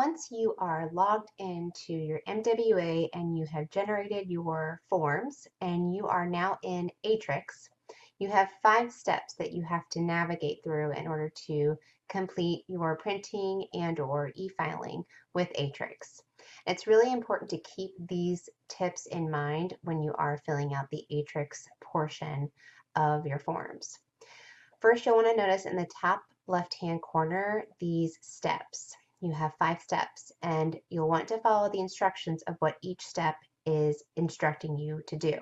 Once you are logged into your MWA and you have generated your forms and you are now in Aatrix, you have 5 steps that you have to navigate through in order to complete your printing and/or e-filing with Aatrix. It's really important to keep these tips in mind when you are filling out the Aatrix portion of your forms. First, you'll want to notice in the top left-hand corner these steps. You have 5 steps, and you'll want to follow the instructions of what each step is instructing you to do.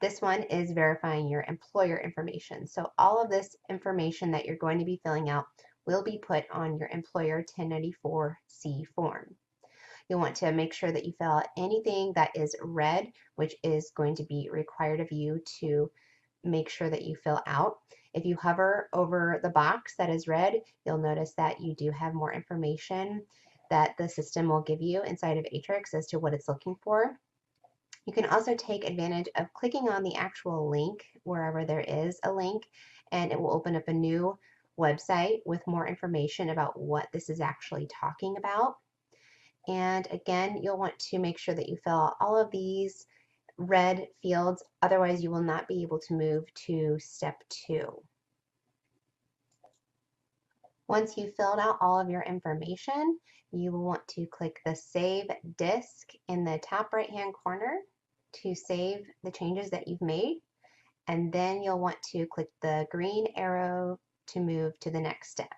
This one is verifying your employer information. So all of this information that you're going to be filling out will be put on your employer 1094-C form. You'll want to make sure that you fill out anything that is red, which is going to be required of you to make sure that you fill out. If you hover over the box that is red, you'll notice that you do have more information that the system will give you inside of Aatrix as to what it's looking for. You can also take advantage of clicking on the actual link wherever there is a link, and it will open up a new website with more information about what this is actually talking about. And again, you'll want to make sure that you fill out all of these red fields, otherwise you will not be able to move to step 2. Once you've filled out all of your information, you will want to click the Save Disk in the top right-hand corner to save the changes that you've made, and then you'll want to click the green arrow to move to the next step.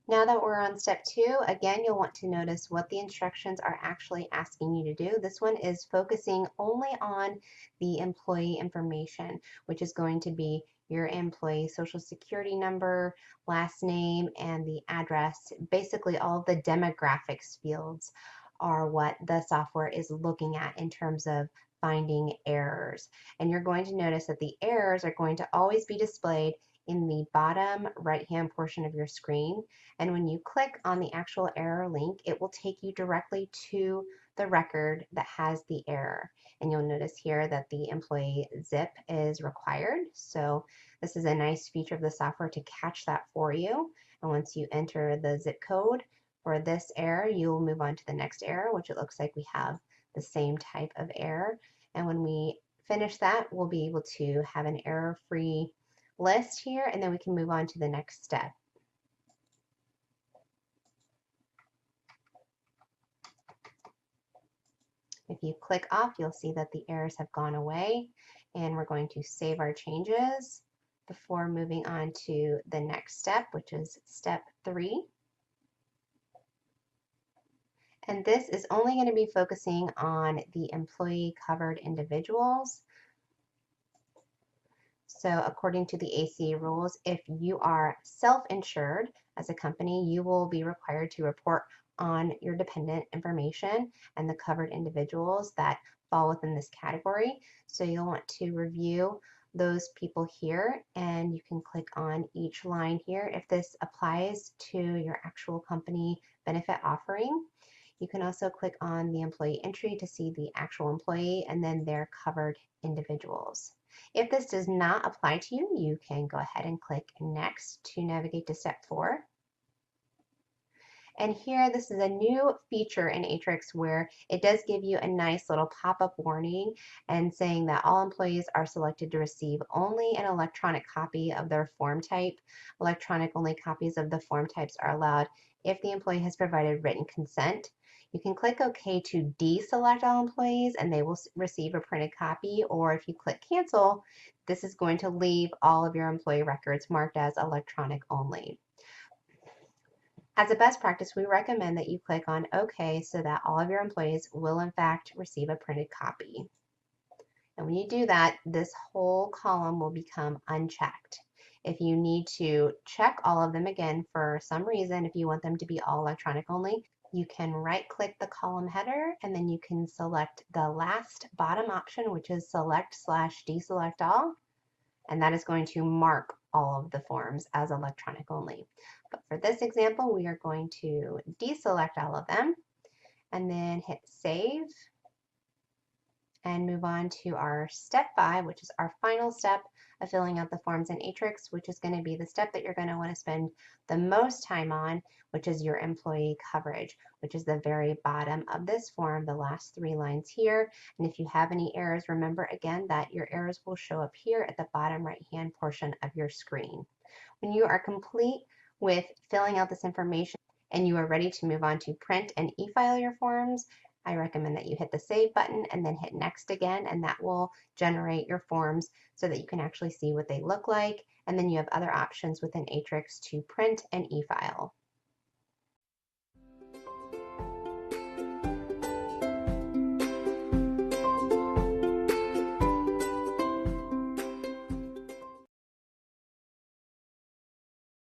Now that we're on step 2, again, you'll want to notice what the instructions are actually asking you to do. This one is focusing only on the employee information, which is going to be your employee social security number, last name, and the address. Basically, all of the demographics fields are what the software is looking at in terms of finding errors. And you're going to notice that the errors are going to always be displayed in the bottom right-hand portion of your screen. And when you click on the actual error link, it will take you directly to the record that has the error. And you'll notice here that the employee zip is required. So this is a nice feature of the software to catch that for you. And once you enter the zip code for this error, you'll move on to the next error, which it looks like we have the same type of error. And when we finish that, we'll be able to have an error-free list here, and then we can move on to the next step. If you click off, you'll see that the errors have gone away, and we're going to save our changes before moving on to the next step, which is step 3. And this is only going to be focusing on the employee covered individuals. So according to the ACA rules, if you are self-insured as a company, you will be required to report on your dependent information and the covered individuals that fall within this category. So you'll want to review those people here, and you can click on each line here if this applies to your actual company benefit offering. You can also click on the employee entry to see the actual employee and then their covered individuals. If this does not apply to you, you can go ahead and click Next to navigate to step 4. And here, this is a new feature in Aatrix where it does give you a nice little pop-up warning and saying that all employees are selected to receive only an electronic copy of their form type. Electronic only copies of the form types are allowed if the employee has provided written consent. You can click OK to deselect all employees and they will receive a printed copy, or if you click cancel, this is going to leave all of your employee records marked as electronic only. As a best practice, we recommend that you click on OK so that all of your employees will in fact receive a printed copy. And when you do that, this whole column will become unchecked. If you need to check all of them again for some reason, if you want them to be all electronic only, you can right-click the column header and then you can select the last bottom option, which is select/deselect all, and that is going to mark all of the forms as electronic only. But for this example, we are going to deselect all of them, and then hit save and move on to our step 5, which is our final step of filling out the forms in Aatrix, which is going to be the step that you're going to want to spend the most time on, which is your employee coverage, which is the very bottom of this form, the last 3 lines here. And if you have any errors, remember again that your errors will show up here at the bottom right-hand portion of your screen. When you are complete with filling out this information and you are ready to move on to print and e-file your forms, I recommend that you hit the save button and then hit next again, and that will generate your forms so that you can actually see what they look like. And then you have other options within Aatrix to print and e-file.